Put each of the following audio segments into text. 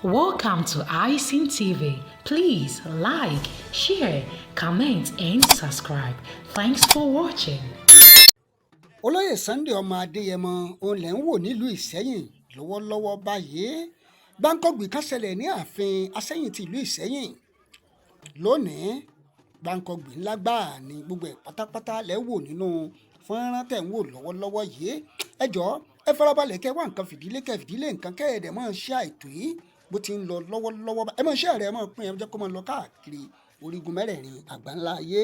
Welcome to iSeen TV. Please like, share, comment, and subscribe. Thanks for watching. Olóyè Sunday ọmọ Adéyẹmọ òun lẹ̀ ń wò nílùú Ìṣẹ́yìn lọ́wọ́lọ́wọ́ báyìí. Gbáǹkọ́gbì kan ṣẹlẹ̀ ní ààfin Aṣẹ́yìn ti ìlú Ìṣẹ́yìn lónìí. Gbáǹkọ́gbì ńlá gbáà ni gbogbo ẹ̀ pátápátá lẹ́ wò nínú fọ́nrán tẹ̀ ń wò lọ́wọ́lọ́wọ́ yìí. Ẹ jọ̀ọ́ ẹ farabalẹ̀ kẹ́ wá nǹkan fìdílé nǹkan kẹ́ẹ̀dẹ̀ máa ń ṣe àìtó yìí bó ti ń lọ lọ́wọ́lọ́wọ́. Ẹ máa ṣe àrẹ ẹ máa pín ẹ jẹ́ kó máa lọ káàkiri orígun mẹ́rẹ̀ẹ̀rin àgbáńlá ayé.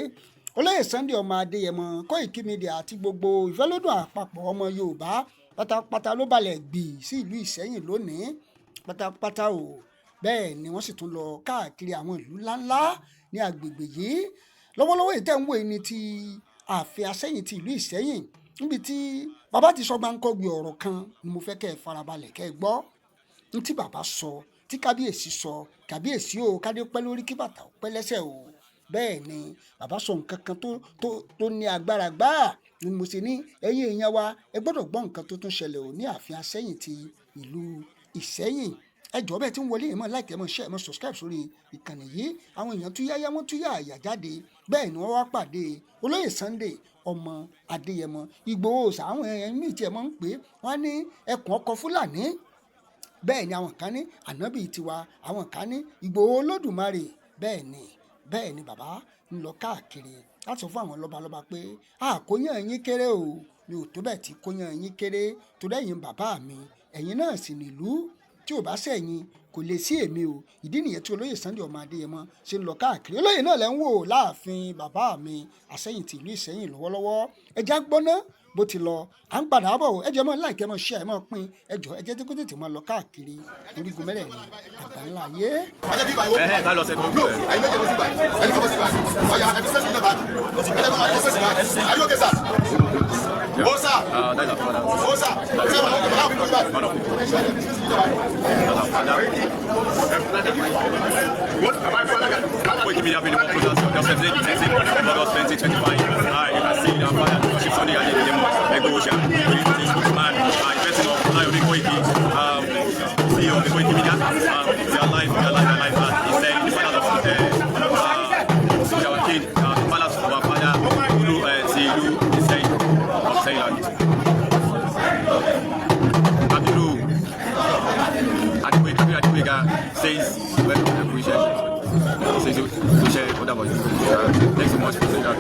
Olóyè Sunday ọmọ Adéyẹmọ Koiki Media àti gbogbo ìfẹ́lódùn àpapọ̀ ọmọ Yorùbá pátápátá ló balẹ̀ gbì sí ìlú Ìṣẹ́yìn lónìí pátápátá o. Bẹ́ẹ̀ ni wọ́n sì tún lọ káàkiri àwọn ìlú ńláńlá ní agbègbè yìí. Lọ́wọ́lọ́wọ́ èyí tẹ́ ń wò ní ti ààfin Aṣẹ́yìn ti ìlú Ìṣẹ́yìn níbi tí bàbá ti sọ gbáǹkọ́gbì ọ̀rọ̀ kan ni mo fẹ́ kẹ́ ẹ farabalẹ̀ kẹ́ ẹ gbọ́. Ní tí bàbá sọ tí kábíyèsí sọ kábíyèsí o kádé pẹ́ lórí kí bàtà ó pẹ́ lẹ́sẹ̀ o. Bẹ́ẹ̀ ni bàbá sọ nǹkan kan tó ní agbára gbáà ni mo ṣe ní ẹ̀yin èèyàn wa ẹ gbọ́dọ̀ gbọ́ nǹkan tó tún ṣẹlẹ̀ ò ní ààfin Aṣẹ́yìn ti ìlú Ìṣẹ́yìn. Ẹ jọ̀ọ́ bẹ́ẹ̀ tí ń wọlé ìmọ̀ láìkẹ́ mọ̀ share mọ̀ subscribe sórí ìkànnì yìí. Àwọn èèyàn tún yáyá wọ́n tún yá àyà jáde. Bẹ́ẹ̀ ni wọ́n wá pàdé Olóyè Sunday ọmọ Adéyẹmọ Ìgbòho àwọn èèyàn míì tiẹ̀ mọ̀ ń pè wọ́n ní ẹkùn ọkọ̀ Fúlàní. Bẹ́ẹ̀ ni àwọn kan ní ànábì tiwa àwọn kan ní Ìgbòho Olódùmarè. Bẹ́ẹ̀ ni bàbá ń lọ káàkiri láti sọ fún àwọn lọ́balọ́ba pé àkóyàn yín kéré o mi ò tó bẹ́ẹ̀ tí kóyàn yín kéré torí ẹ̀yin bàbá mi ẹ̀yin náà sì nílùú tí ò bá sẹ́yìn kò lè sí èmi o. Ìdí nìyẹn tí Olóyè Sunday ọmọ Adéyẹmọ ṣe ń lọ káàkiri. Olóyè náà lẹ́ ń wò láàfin bàbá mi Aṣẹ́yìn ti ìlú Ìṣẹ́yìn lọ́wọ́lọ́wọ́. Ẹja gbọ́ná bó ti lọ à ń padà bọ̀ ẹ jẹ́ mọ́ láìkẹ́ mọ́ share mọ́ pín ẹ jọ̀ọ́ ẹ jẹ́ tí kò tètè máa lọ káàkiri orígun mẹ́rẹ̀ẹ̀rin àgbáńlá ayé. ká lọ sẹ́kọ̀ọ́ bẹ́ẹ̀. Koiki Media been in one position. Just representing August 2025. You can see our father, Chief Sunday Adéyẹmọ Ẹgbẹ́ọ̀ṣà, spokesman, person of Olóyè Koiki, CEO of the Koiki Media. We are live at Ìṣẹ́yìn, the palace of our king, the palace of our father, ti ìlú Ìṣẹ́yìn of Ìṣẹ́yìn. Abiru Adégbéga says welcome and appreciation. Says to share other voices. Thanks so much for saying that.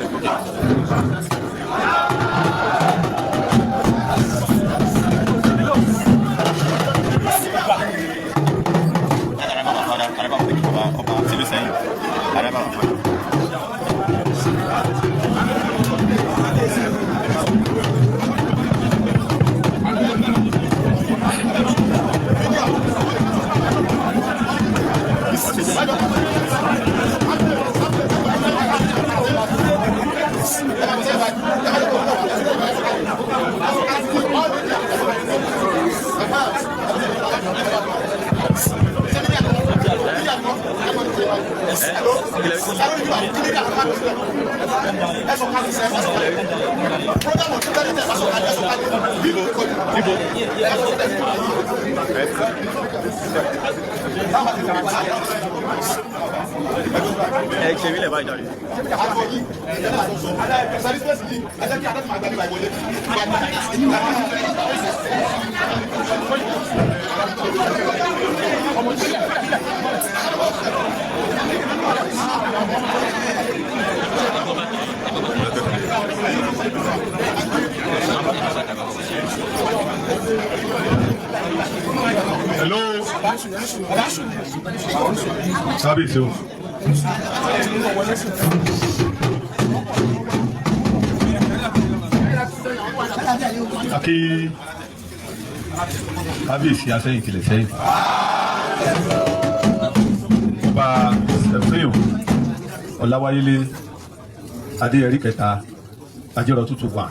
Hello. Kábíyèsí o. Akí kábíyèsí Aṣẹ́yìn tilẹ̀ sẹ́yìn. Ọba Ẹ̀fẹ́yò Ọláwáyélé Adéyẹrí kẹta Ajẹ́rọ̀ tútù wà.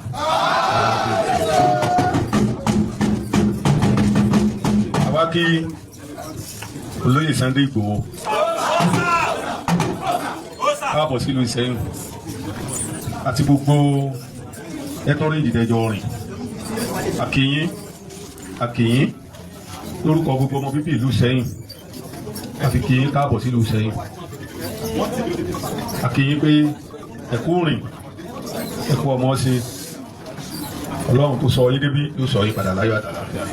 Àwa kí Olóyè Sunday Ìgbòho káàbọ̀ sílùú Ìṣẹ́yìn àti gbogbo ẹtọ́rìn ìdìdẹ́jọ rìn àkìyín lórúkọ gbogbo ọmọ bíbí ìlú Ìṣẹ́yìn àfi kí yín káàbọ̀ sílùú Ìṣẹ́yìn a kí yín pé ẹ kú rìn ẹ kú ọmọ ṣe Ọlọ́run tó sọ yín débi yóò sọ yín padà láyọ̀ àtàlàfíà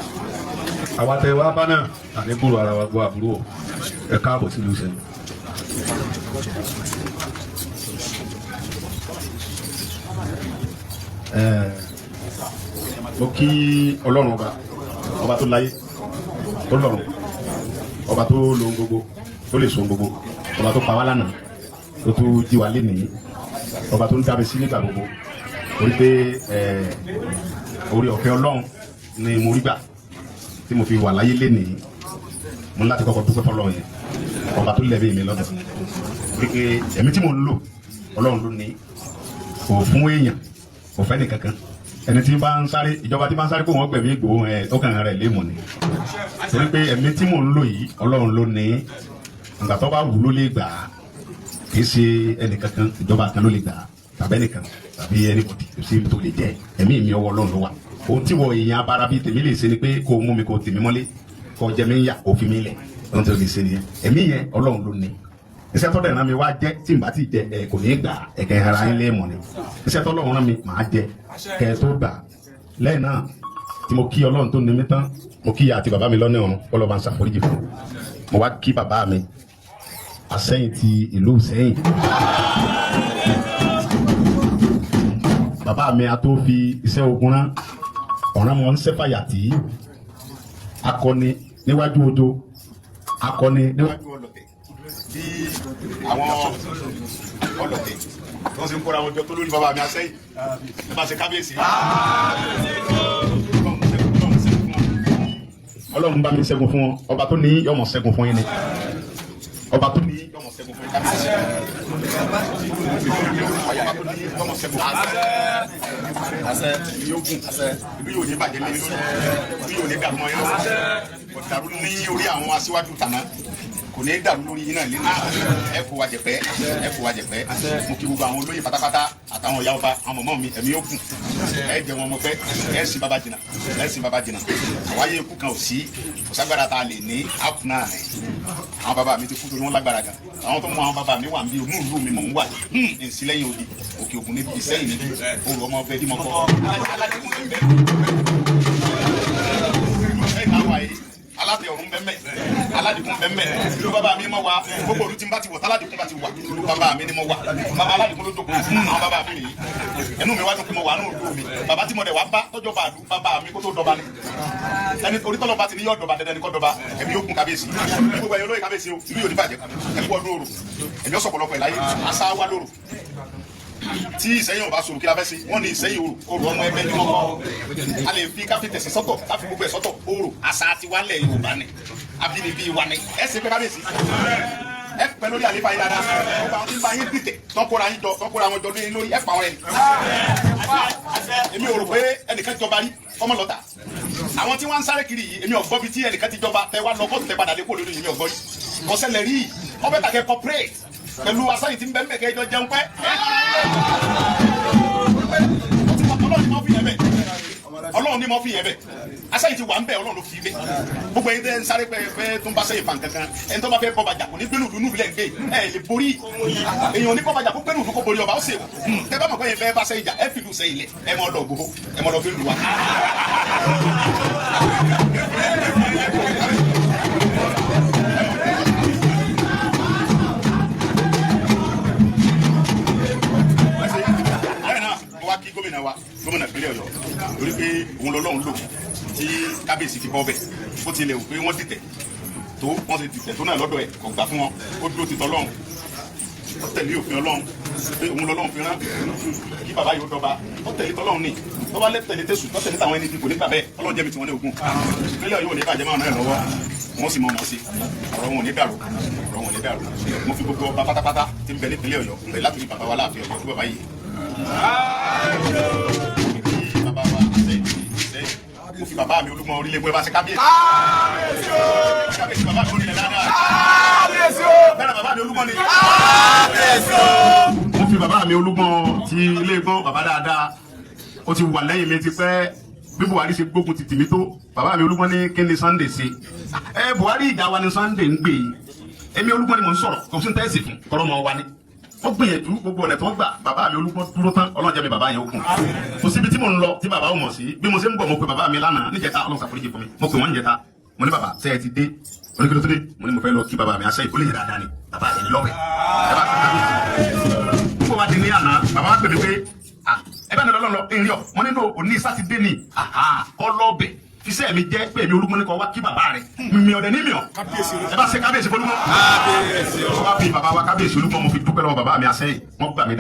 àwa tẹ wá bá náà àní gbòòrò ara wa gbọ́ àbúrò ẹ káàbọ̀ sílùú Ìṣẹ́yìn. Mo kí Ọlọ́run ọba tó láyé tó lọ́run ọba tó lo gbogbo tó lè so gbogbo ọba tó pa wá lánàá tó tún jí wa lénìí ọba tó ń dábẹ sí nígbà gbogbo orí pé orí ọ̀fẹ́ Ọlọ́run ni mo rí gbà tí mo fi wà láyé lénìí mo ní láti kọ́kọ́ dúpẹ́ fọ́lọ́run yẹn ọba tó lẹ́bí mi lọ́dọ̀ pé ẹ̀mí tí mo ń lò Ọlọ́run ló ní kò fún èèyàn kò fẹ́ nìkankan ẹni tí bá ń sáré ìjọba tí bá ń sáré kó wọn gbẹ̀mí Ìgbòho ọkàn rẹ̀ léèmọ̀ ni torí pé ẹ̀mí tí mò ń lò yìí Ọlọ́run ló ní ìgbà tó bá wù ló lè gbà á kì í ṣe ẹnìkankan ìjọba kan ló lè gbà á tàbí ẹnìkan tàbí ẹnìbọdì kò sí tó lè jẹ ẹ̀mí mi ọwọ́ Ọlọ́run ló wà ohun tí wọ èèyàn abara bíi tèmi lè ṣe ni pé kó mú mi kó tèmi mọ́lé kó jẹ mi ń yà kó fi mi lẹ̀ ohun tí ó lè ṣe nìyẹn ẹ̀mí yẹn Ọlọ́run ló ní iṣẹ́ tó dẹ̀ràn mi wá jẹ́ tí n bá ti jẹ kò ní gbà ẹ̀kẹ́ ara yín lé mọ̀ ni iṣẹ́ tó Ọlọ́run rán mi màá jẹ kẹ́ ẹ tó gbà lẹ́yìn náà tí mo kí Ọlọ́run tó ní mi tán mo kí ìyá àti bàbá mi lọ́nà ọ̀run kọ́ lọ́ọ́ bá ń ṣàforíjì fún mo wá kí bàbá mi Àsẹ́yìn ti ìlú Ìṣẹ́yìn bàbá mi a tó fi iṣẹ́ ogun rán ọ̀ràn mọ́ ń sẹ́fàyà tí akọni níwájú odò akọni níwájú ọlọ́tẹ̀ tí àwọn ọlọ́tẹ̀ tí wọ́n sì ń kóra wọn jọ tó lórí bàbá mi Àsẹ́yìn ẹ bá ṣe kábíyèsí. Ọlọ́run bá mi ṣẹ́gun fún wọn ọba tó ní yọmọ ṣẹ́gun fún yín ni ọba tó ní yọmọ ṣẹ́gun fún yín kábíyèsí ọba tó ní yọmọ ṣẹ́gun fún yín àṣẹ yóò gùn ibi yóò ní bàjẹ́ lé lórí ibi yóò ní dàrú mọ́ yín kò dàrú ní orí àwọn aṣíwájú tàná kò ní dàrú lórí yín náà lé ẹ kó wa jẹpẹ ẹ kó wa jẹpẹ mo kí gbogbo àwọn olóyè pátápátá àtàwọn ìyá ọba àwọn mọ̀mọ́ mi ẹ̀mí yóò gùn ẹ jẹ wọn mọ pé ẹ sì bàbá jìnnà ẹ sì bàbá jìnnà àwáyé ikú kan ò sí kò ságbára tá a lè ní àkùn náà rẹ àwọn bàbá mi ti kú torí wọn lágbára gan àwọn tó mú àwọn bàbá mi wà ń bí onú ìlú mi mọ̀ ń wà ní sílẹ̀yìn òde òkè òkun níbi Ìṣẹ́yìn níbi òru ọmọ ọbẹ̀ dí mọ́ kọ́ aládìí ọ̀run bẹ́ẹ̀ aládìkún bẹ́ẹ̀ ìlú bàbá mi mọ̀ wá gbogbo olú tí n bá ti wọ̀ táládìkún bá ti wà ìlú bàbá mi ni mo wà bàbá aládìkún ló jókòó àwọn bàbá mi nìyí ẹnu mi wá dùn pé mo wà ní òdu mi bàbá tí mo dẹ̀ wá bá tọ́jọ́ bá àdú bàbá mi kó tó dọba ni ẹni orí tọ́lọ́ bá ti ní yọ̀ dọba dandan ni kọ́ dọba ẹ̀mí yóò kún kábíyèsí gbogbo ẹ̀yọ́ lóye kábíyèsí o ìlú yóò ní bàjẹ́ ẹ̀kú ọdún òru ẹ̀mí ọ̀sọ̀pọ̀lọpọ̀ ẹ̀ láyé àṣà wa lóru tí Ìṣẹ́yìn ọba sọ̀rọ̀ kí la fẹ́ sí wọ́n ní Ìṣẹ́yìn òru ọmọ ẹgbẹ́ ní wọn kọ́ a lè fi káfíńtẹ̀sì sọ́tọ̀ káfí gbogbo ẹ̀ sọ́tọ̀ òru àṣà àti wálẹ̀ Yorùbá ni abínibí wa ni ẹ ṣe pé kábíyèsí ẹ pẹ lórí àlefa yìí dáadáa ọba àwọn tí ń bá yín dìtẹ̀ tọkọra wọn jọ lórí ẹ pa wọn ẹni èmi ò rò pé ẹnìkan jọba rí ọmọ lọta àwọn tí wọn ń sáré kiri yìí èmi ò gbọ́ bí tí ẹnìkan ti jọba tẹ wá lọ kóòtù tẹ padà lé kóòtù lórí èmi ò gbọ́ yìí kọsẹ̀lẹ̀ rí ọbẹ̀ tàkẹ́ corporate pẹ̀lú Àsẹ́yìn tí ń bẹ́ẹ̀ kẹjọ jẹun pẹ́ Ọlọ́run ni mo fi yẹn bẹ Àsẹ́yìn ti wà ń bẹ Ọlọ́run ló fi bẹ gbogbo ẹni tẹ ń sáré pẹ tó ń bá sẹ́yìn fan kankan ẹni tó bá fẹ́ bọbajà kò ní gbẹlú dunu bilẹ̀ ń gbé ẹ lè borí èèyàn ní bọbajà kó gbẹlú dunu kó borí ọba ó sèwọ tẹ bá mọ̀ pé yẹn fẹ́ bá sẹ́yìn jà ẹ fi lu sẹ́yìn lẹ ẹ mọ̀ lọ gbogbo ẹ mọ̀ lọ fi lu wa. Gómìnà ìpínlẹ̀ Ọ̀yọ́ lórí pé òun lọ́lọ́run lò tí kábíyèsí fi bọ́ bẹ̀ ó ti lè wò pé wọ́n dìtẹ̀ tó wọ́n ti dìtẹ̀ tó náà lọ́dọ̀ ẹ̀ kò gbà fún wọn ó dúró ti tọ́lọ́run ó tẹ̀lé òfin Ọlọ́run pé òun lọ́lọ́run fi rán kí bàbá yìí ó dọba ó tẹ̀lé tọ́lọ́run ní tó bá tẹ̀lé tẹ̀sù tó tẹ̀lé táwọn ẹni tí kò ní gbà bẹ́ẹ̀ Ọlọ́run jẹ́mi tí wọ́n ní ogun ìpínlẹ̀ Ọ̀yọ́ ò ní bàjẹ́ máa náà lọ́wọ́ wọ́n sì mọ̀ mọ̀ sí ọ̀rọ̀ wọn ò ní dàrú ọ̀rọ̀ wọn ò ní dàrú mo fi gbogbo ọba pátápátá tí ń bẹ nípínlẹ̀ Ọ̀yọ́ bẹ̀ látòrí bàbá wa láàfin Ọ̀yọ́ tó bàbá yìí mo fi bàbá mi Olúgbọ́n orílẹ̀ ègbò ẹ bá ṣe kábíyèsí. kábíyèsí bàbá mi orílẹ̀ dáadáa. kábíyèsí o. bẹ́ẹ̀ bàbá mi Olúgbọ́n ni. kábíyèsí o. mo fi bàbá mi Olúgbọ́n ti ilé Ìgbọ́n bàbá dáadáa ó ti wà lẹ́yìn mi ti pẹ́ bí Buhari ṣe gbógun ti tìmí tó bàbá mi Olúgbọ́n ní kí ni Sunday ṣe. Buhari ìjà wa ni Sunday ń gbé èmi Olúgbọ́n ni mò ń sọ̀rọ̀ kò sí ní tẹ́sí fún kọ́rọ́ mọ́ wa ni wọ́n gbìyànjú gbogbo ọ̀nà tó ń gbà bàbá mi Olúgbọ́n dúró tán Ọlọ́run jẹ́ mi bàbá yẹn okùn kò síbi tí mò ń lọ tí bàbá ò mọ̀ sí bí mo ṣe ń bọ̀ mo pe bàbá mi lánàá níjẹta Ọlọ́run ṣàforíjì fún mi mo pe wọ́n níjẹta mo ní bàbá ṣé ẹ ti dé oníkìlọ̀ tó dé mo ní mo fẹ́ lọ kí bàbá mi aṣẹ́ ìkólé yẹn dáadáa ni bàbá yẹn lọ́wẹ̀ ẹ bá ti wá di ní àná bàbá wa pè mí pé ẹ bá ní lọ́lọ́ ìrìn ọ̀ mo nínú òní sátidé ni ọlọ́ọ̀bẹ̀ iṣẹ́ mi jẹ́ pé èmi Olúgbọ́n ní kọ́ wá kí bàbá rẹ̀ mi ọ̀dẹ̀ ní mi ọ̀ ẹ bá ṣe kábíyèsí fọlúmọ́ wọ́n wá fi bàbá wa kábíyèsí Olúgbọ́n mo fi dúpẹ́ lọ́wọ́ bàbá mi aṣẹ́ yìí wọ́n gbà mí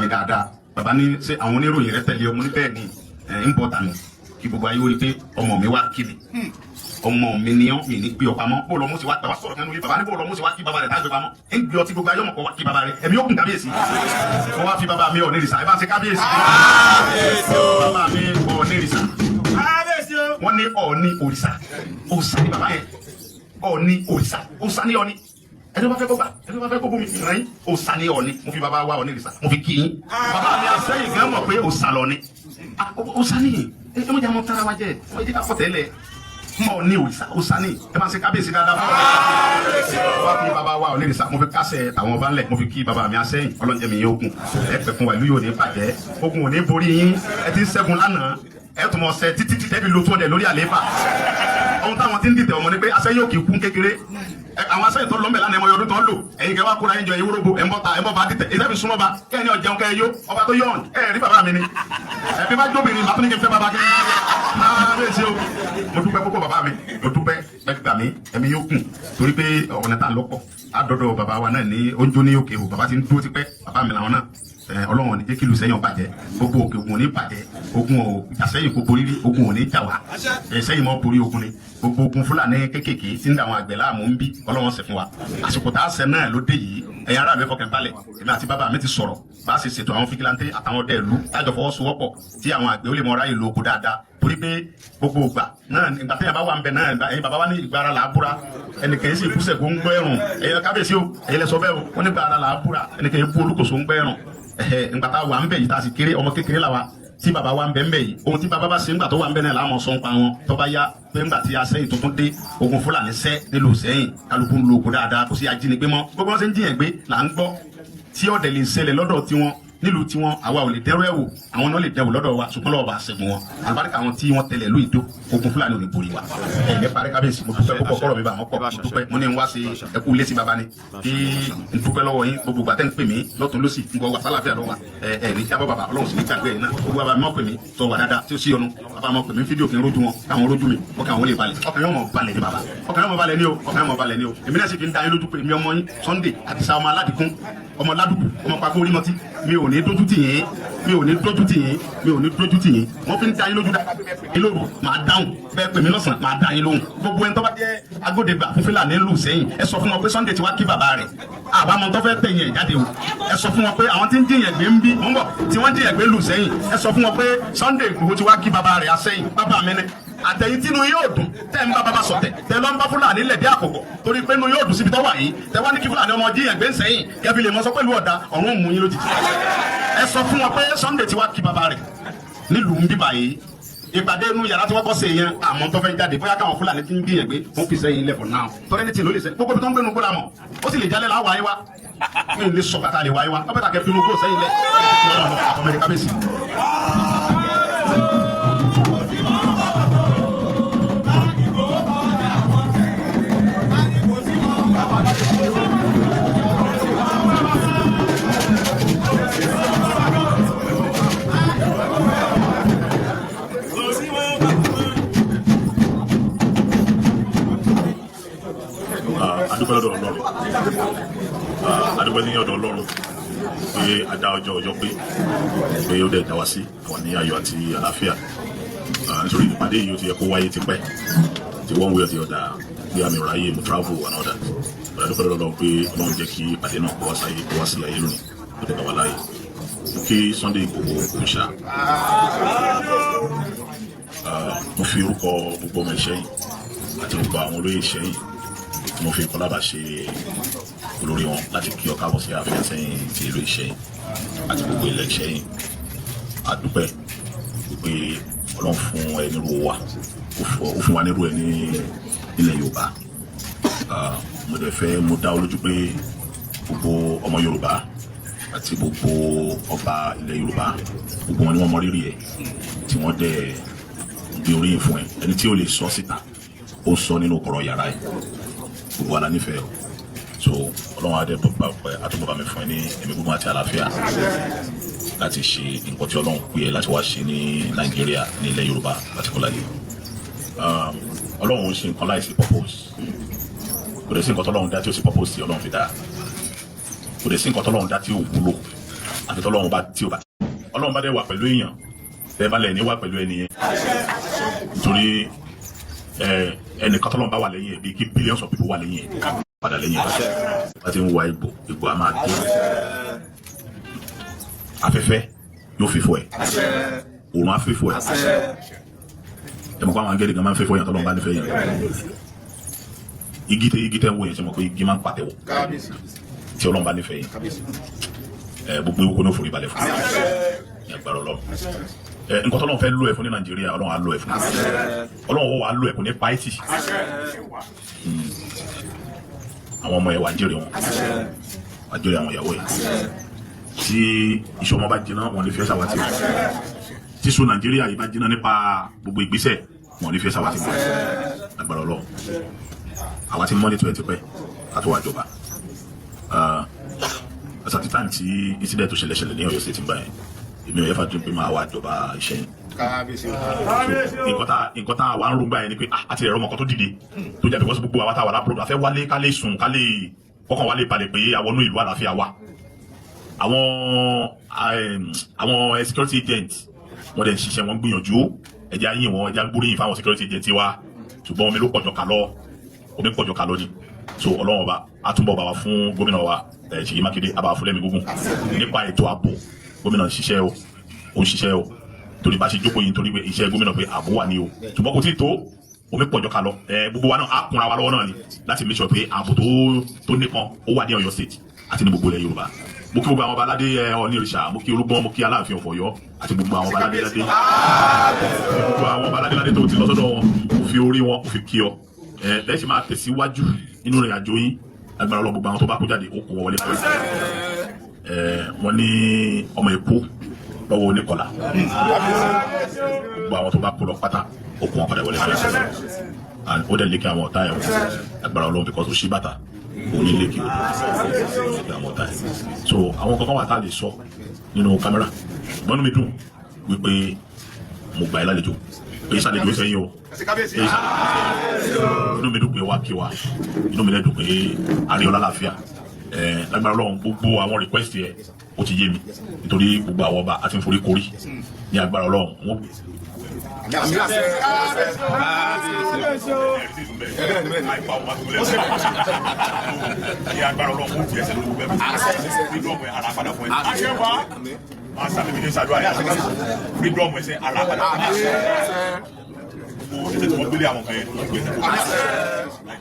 dáadáa bàbá ní ṣé àwọn oníròyìn rẹ tẹ̀lé ọmọ ní bẹ́ẹ̀ ni ń bọ̀ tànù kí gbogbo ayé wọlé pé ọmọ mi wá kí mi ọmọ mi ni ọ́ mi ní gbé ọ pamọ́ bó lọ mú sí wá bàbá sọ̀rọ̀ kẹ́nu yé bàbá ní bó lọ mú sí wá kí bàbá rẹ̀ tá a gbé pamọ́ ń gbé ọtí gbogbo ayé ọmọ kọ wá kí bàbá rẹ̀ ẹ̀mí ó kún kábíyèsí wọ́n wá fi bàbá mi Ọ̀nìrìṣà ẹ bá ṣe kábíyèsí bàbá mi Ọ̀nìrìṣà wọ́n ní Ọ̀ọ̀ni òrìṣà òòṣà ni bàbá yẹn Ọ̀ọ̀ni òrìṣà òòṣà ni Ọ̀ọ̀ni ẹni bá fẹ́ kó gbà ẹni bá fẹ́ kó bómi ìrìn yín òòṣà ni Ọ̀ọ̀ni mo fi bàbá wa Ọ̀nìrìṣà mo fi kí yín bàbá mi àṣẹyìn gan mọ̀ pé òòṣà lọ ni òòṣà ni ẹ mọ̀ jẹ́ àwọn tara wa jẹ́ ẹ jẹ́ ká fọ́ tẹ́lẹ̀ Ọ̀ọ̀ni òòṣà ni ẹ máa ṣe kábíyèsí dáadáa fún wa wá fi bàbá wa Ọ̀nìrìṣà mo fi kásẹ̀ àwọn ọba ńlẹ̀ mo fi kí bàbá mi àṣẹyìn ọlọ́njẹ́ mi yín ogun ẹ pẹ́ fún wa ìlú yóò ní bàjẹ́ ogun ò ní borí yín ẹ ti ń ṣẹ́gun lánàá ẹ tún mọ ṣe títí tẹ́bi lo 200 lórí àlééfà ohun táwọn ti ń dìtẹ̀ ọmọ ni pé aṣẹ́ yóò kì í kún kékeré àwọn aṣẹ́ ìtọ́ lọ́mọ ìlànà ẹ̀mọ yọdún tó ń lò ẹ̀yin kẹ́ wá kóra ẹ̀jọ̀ ẹ̀yin wúrobo ẹ̀ ń bọ́ bá dìtẹ̀ ìṣẹ́ fi súnmọ́ ba kẹ́ ẹ̀ ní ọ̀jẹun kẹ́ ẹ yó ọba tó yọ̀ọ̀n ẹ̀ rí bàbá mi ni ẹ̀fí bá jóbìnrin màtún ní kí n fẹ́ bàbá kí mo dúpẹ́ púpọ̀ bàbá mi mo dúpẹ́ gbà mí ẹ̀mí yóò kùn torí pé ọ̀nà tá a lọ́pọ̀ àdọ́dọ̀ bàbá wa náà ní oúnjẹ ní òkè o bàbá ti ń dúró tipẹ́ bàbá mi làwọn náà Ọlọ́run ní jẹ́ kí ìlú Ìṣẹ́yìn bàjẹ́ gbogbo òkè ogun ò ní bàjẹ́ ogun ò àṣẹyìn kó borí rí ogun ò ní jà wá Ìṣẹ́yìn mọ́ borí ogun ni gbogbo ogun Fúlàní kékèké tí ń da àwọn àgbẹ̀ láàmú ń bí Ọlọ́run ṣe fún wa àsìkò tá a ṣe náà ló dé yìí ẹ̀yin ará mi fọkàn balẹ̀ èmi àti bàbá mi ti sọ̀rọ̀ bá a ṣe ṣètò àwọn fìgìláńtẹ́ àtàwọn ọdẹ ìlú tájọ fọwọ́sowọ́pọ̀ tí àwọn àgbẹ̀ ó lè mọ ráyè lo oko dáadáa torí pé gbogbo ìgbà náà ìgbà tẹ́yà bá wà ń bẹ náà ẹ̀yin bàbá wa ní ìgbà ara là á búra ẹnìkan yìí sì kúṣẹ̀ kó ń gbọ́ ẹ̀rùn ẹ̀yin kábíyèsí o ẹ̀yin lẹ sọ bẹ́ẹ̀ o wọ́n ní ìgbà ara là á búra ẹnìkan yìí bú olúkòso ń gbọ́ ẹ̀rùn ìgbà tá a wà ń bẹ yìí tá a sì kéré ọmọ kékeré la wa tí bàbá wa ń bẹ ń bẹ yìí ohun tí bàbá bá ṣe ńgbà tó wà ń bẹ náà láàmú sọ́n pa wọn tó bá yá pé ńgbà tí Ìṣẹ́yìn tuntun dé ogun Fúlàní sẹ́ nílùú Ìṣẹ́yìn kálukú ń lo oko dáadáa kò sí ajínigbé mọ́ gbogbo wọn ṣe ń jiyàn gbé là ń gbọ́ tí ọ̀dẹ̀ lè ṣẹlẹ̀ lọ́dọ̀ tiwọn nílùú tiwọn àwa ò lè dẹrù ẹ̀wò àwọn náà lè dẹrù lọ́dọ̀ wa ṣùgbọ́n lọ́wọ́ bá ṣẹ́gun wọn àlùbáríkà àwọn tí wọ́n tẹ̀lé ìlú Ìdó ogun Fúlàní ò ní borí wa ẹ̀yẹ parí kábíyèsí mo dúpẹ́ púpọ̀ kọ́rọ̀ mi bá wọn pọ̀ mo dúpẹ́ mo ní n wá sí ẹkú ilé sí baba ni kí n dúpẹ́ lọ́wọ́ yín gbogbo gbàtẹ́ ń pè mí lọ́tún lọ́sì ń bọ̀ wá sálàfíà lọ́wọ́ ẹ̀ ní jábọ̀ bàbá Ọlọ́run sì ní gbàgbé yìí náà gbogbo bàbá mọ̀ pè mí sọ wà dáadáa tí ó sí ọnu bàbá mọ̀ pè mí fídíò kí n rójú wọn káwọn rójú mi ọkàn wọn lè balẹ̀ ọkàn yóò mọ̀ balẹ̀ ní bàbá ọkàn yóò mọ̀ balẹ̀ ní o ọkàn yóò mọ̀ balẹ̀ ní o èmi náà sì fi ń da yín lójú pé èmi ọmọ yín Sunday Àdìsá ọmọ aládìkún ọmọ ládùkù ọmọ pàgó orí mọtí mi ò ní dójú tì yín wọ́n fi ń da yín lójú dáadáa pé lóru máa dáhùn bẹ́ẹ̀ pè mí lọ́sàn máa dá yín lóhùn gbogbo ẹni tó bá jẹ́ agbódegbà fún Fúlàní lù Ìṣẹ́yìn ẹ sọ fún wọn pé Sunday ti wá kí bàbá rẹ̀ àbámọ̀ tó fẹ́ tẹ̀yìn ẹ̀ jáde o ẹ sọ fún wọn pé àwọn tí ń jiyàn gbé ń bí mọ́ ń bọ̀ tí wọ́n jiyàn gbé lù Ìṣẹ́yìn ẹ sọ fún wọn pé Sunday Ìgbòho ti wá kí bàbá rẹ̀ Ìṣẹ́yìn bàbá mi ni àtẹ̀yìn tínú yóò dùn tẹ́ ń bá bàbá sọ̀tẹ̀ tẹ́ lọ́ ń bá Fúlàní lẹ̀dí àkọ́kọ́ torí pé inú yóò dùn síbi tó wà yìí tẹ́ wá ní kí Fúlàní ọmọ jíyàn gbé ń Ìṣẹ́yìn kẹfì lè mọ sọ pẹ̀lú ọ̀dà ọ̀run mú yín lójijì ẹ sọ fún wọn pé Sunday ti wá kí bàbá rẹ̀ nílùú ń bíbà yìí ìpàdé inú yàrá tí wọ́n kọ́ sí yẹn àmọ́ tó fẹ́ jáde bóyá káwọn Fúlàní ti ń gbìyànjú pé wọ́n fi Ìṣẹ́yìn lẹ̀ for now tọ́lẹ́ ní tí ló lè sẹ́ gbogbo tó ń gbénu gbóra mọ̀ ó sì lè jálẹ̀ láwọ̀ ayé wa mi ò lè sọ kàtà lè wáyé wa ọbẹ̀ tàkẹ́ finú kó Ìṣẹ́yìn lẹ̀ lọ́rọ̀ àtọ́mẹ́ríkà bẹ́sì. adúpẹ́ lọ́dọ̀ Ọlọ́run adúpẹ́ ní ọ̀dọ̀ Ọlọ́run pé adá ọjọ́ pé ó dẹ̀ dá wa sí àwọn ní ayọ̀ àti àlàáfíà nítorí ìpàdé yìí ó ti yẹ kó wáyé tipẹ́ tí one way or the other bí àmì ìráyè mo travel and all that adúpẹ́ lọ́dọ̀ Ọlọ́run pé Ọlọ́run jẹ́ kí ìpàdé náà kó wá sí ayé lónìí ó dẹ̀ dá wa láàyè kí Sunday Ìgbòho kò ṣá mo fi orúkọ gbogbo ọmọ Ìṣẹ́yìn àti gbogbo àwọn olóyè Ìṣẹ́yìn mo fi kọlábà ṣe olórí wọn láti kí ọ káàbọ̀ sí ààfin Ìṣẹ́yìn ti ìlú Ìṣẹ́yìn àti gbogbo ilẹ̀ Ìṣẹ́yìn àdúpẹ́ pé Ọlọ́run fún ẹni ro wa ó fún wa nírú ẹ ní ilẹ̀ Yorùbá mo dẹ̀ fẹ́ mo dá olójú pé gbogbo ọmọ Yorùbá àti gbogbo ọba ilẹ̀ Yorùbá gbogbo wọn ni wọ́n mọ rírì ẹ̀ tí wọ́n dẹ̀ gbé oríyìn fún ẹ ẹni tí ó lè sọ síta ó sọ nínú kọ̀rọ̀ yàrá ẹ̀ gbogbo ala nífẹ̀ẹ́ o so Ọlọ́run adé àtúbọ̀bá mi fún ẹ ní ẹ̀mí gbogbo àti àlàáfíà láti ṣe nǹkan tí Ọlọ́run pè é láti wá ṣe ní Nàìjíríà ní ilẹ̀ Yorùbá particularly Ọlọ́run ń ṣe nǹkan láìsí purpose kò dẹ̀ sí nǹkan tọ́lọ́run dá tí ó sì purpose tí Ọlọ́run fi dá kò dẹ̀ sí nǹkan tọ́lọ́run dá tí ó wúlò àti tọ́lọ́run bá tí ó bá Ọlọ́run bá dẹ̀ wà pẹ̀lú èèyàn bẹ́ẹ̀ bá lẹ̀ ní wà pẹ̀lú ẹni yẹn nítorí ẹnìkan tọ́lọ́run bá wà lẹ́yìn ẹ̀ bí kí billions of people wà lẹ́yìn ẹ̀ padà lẹ́yìn ẹ̀ bá ti ń wa ìgbò a máa dé afẹ́fẹ́ yóò fífọ́ ẹ̀ òun á fífọ́ ẹ̀ ẹ̀ mọ̀ pé àwọn angẹ́lì kan máa ń fífọ́ yẹn tọ́lọ́run bá nífẹ̀ẹ́ yẹn igi tẹ́ ń wò yẹn ṣe mọ̀ pé igi máa ń pàtẹ́wọ̀ tí Ọlọ́run bá nífẹ̀ẹ́ yẹn gbogbo ewu kò ní òfòrí balẹ̀ fún mi agbára Ọlọ́run nǹkan tọ́lọ́run fẹ́ lò ẹ̀ fún ní Nàìjíríà Ọlọ́run á lò ẹ̀ fún Ọlọ́run wọ́n wà á lò ẹ̀ kò ní páìtì àwọn ọmọ ẹ̀ wà á jèrè wọn wà á jèrè àwọn ìyàwó ẹ̀ tí iṣu ọmọ bá jiná wọn lè fẹ́ sàwátì wọn tí iṣu Nàìjíríà yìí bá jiná nípa gbogbo ìgbésẹ̀ wọn lè fẹ́ sàwátì wọn agbára Ọlọ́run àwa ti mọ́ ní tipẹ́tipẹ́ àti wà jọba àti táìmù tí incident tó ṣẹlẹ̀ ní Ọ̀yọ́ state ń bá yẹn èmi ò yẹ fà dùn pé máa wà jọba iṣẹ́ yẹn nǹkan tá a wà ń rúgbà yẹn ni pé àti ẹ̀rọ ọmọkan tó dìde tó jẹ́ because gbogbo àwa tá a wà lápò àfẹ́ wálé ká lè sùn ká lè kọ́kàn wálé balẹ̀ pé àwọn ìlú àlàáfíà wà àwọn security agents wọ́n dẹ̀ ń ṣiṣẹ́ wọn gbìyànjú ẹ̀jẹ̀ ayé wọn ẹ̀jẹ̀ gbóríyìn fáwọn security agents wa ṣùgbọ́n omi ló pọ̀jọ́ kà lọ ni so Ọlọ́run ọba àtúbọ̀ bá wa fún gómìnà wa Ṣèyí Mákindé àbá fúnlẹ́mì gúngùn nípa ètò ààbò gómìnà ṣiṣẹ́ o ó ń ṣiṣẹ́ o torí bá ṣe jókòó yìí nítorí pé iṣẹ́ gómìnà pé ààbò wà ní o ṣùgbọ́n kò tí ì tó omi pọ̀jọ́ kà lọ gbogbo wa náà á kúnra wa lọ́wọ́ náà ni láti make sure pé ààbò tó nípọn ó wà ní Ọ̀yọ́ state àti ní gbogbo ilẹ̀ Yorùbá mo kí gbogbo àwọn ọba aládé Ọọ̀ni ìrìṣà mo kí Olúgbọ́n mo kí Aláàfin of Ọ̀yọ́ àti gbogbo àwọn ọba aládé tó ti lọ sọ́dọ̀ wọn mo fi orí wọn mo fi kí ọ bẹ́ẹ̀ sì máa tẹ̀síwájú nínú ìrìn àjò yín agbára Ọlọ́run gbogbo àwọn tó bá kó jáde ó kó wọlé fún wọn ní ọmọ èkó lọ́wọ́ oníkọlà gbogbo àwọn tó bá kó lọ pátá ó kó wọn padà wọlé fún ó dẹ̀ lékè àwọn ọ̀tá ẹ̀ agbára Ọlọ́run because ó ṣí bàtà ó ní lékè àwọn ọ̀tá ẹ̀ so àwọn kankan wà tá a lè sọ nínú kámẹ́rà ṣùgbọ́n inú mi dùn wípé mo gbà ẹ́ lálejò pé ìsàlejò sẹ́yìn o inú mi dùn pé wá kí wa inú mi dẹ̀ dùn pé àríọlá láàfíà lágbára Ọlọ́run gbogbo àwọn request yẹ ó ti yé mi nítorí gbogbo àwọn ọba àti ìforí korí ní agbára Ọlọ́run wọn. Ẹsẹ̀ tí wọ́n gbélé àwọn kan yẹn tó gbé ẹsẹ̀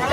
Ẹ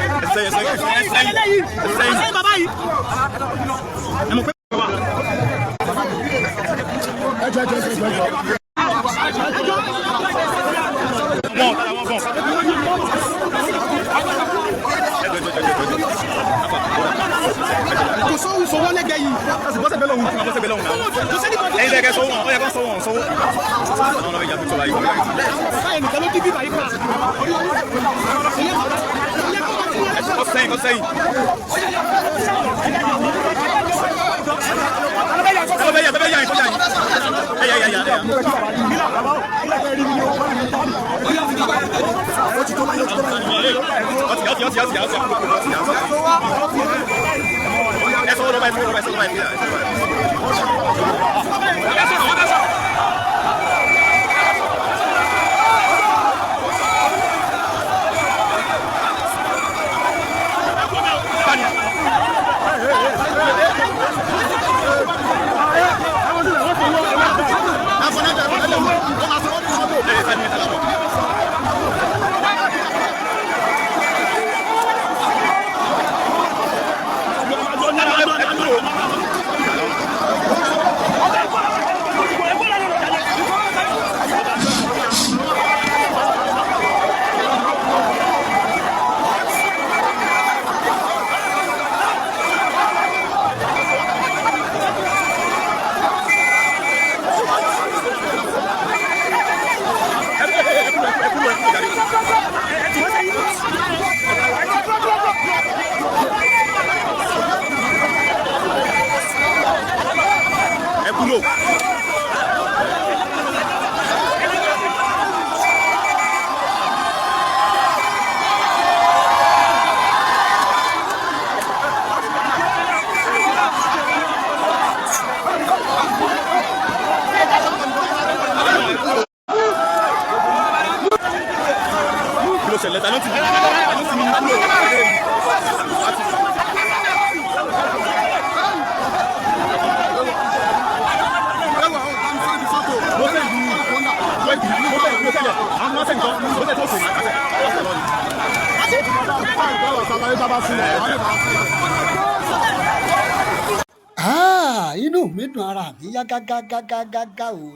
inú mi dùn ara mi yá gágágágágá o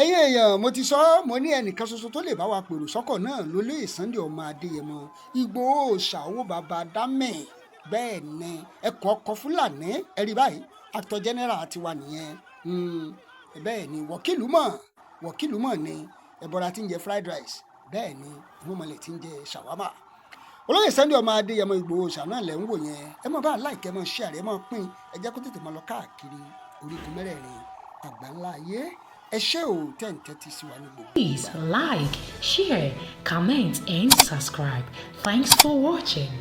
ẹ̀yin èèyàn mo ti sọ mo ní ẹnìkan ṣoṣo tó lè bá wa pèrò sọ́kọ̀ náà lólóyè Sunday ọmọ Adéyẹmọ Ìgbòho ṣàwó bàbá dámẹ bẹ́ẹ̀ ni ẹkùn ọkọ̀ Fúlàní ẹ̀rí báyìí actor general ti wà nìyẹn bẹ́ẹ̀ ni wọ̀kìlú mọ̀ ni ẹ̀bọ̀ra tí ń jẹ fried rice bẹ́ẹ̀ ni ìmọ̀mọ̀lẹ̀ tí ń jẹ ṣàwámà olóyè Sunday ọmọ Adéyẹmọ Ìgbòho ṣàná lẹ̀ ń wò yẹn ẹ mọ̀ bá láìkẹ́ mọ̀ share ẹ mọ̀ pín ẹ jẹ́ kó tètè mọ̀ lọ káàkiri orígun mẹ́rẹ̀ẹ̀rin àgbáńlá ayé ẹ ṣé o tẹ́ǹtẹ́ sí wa ní gbogbo. Please like, share, comment and subscribe. Thanks for watching.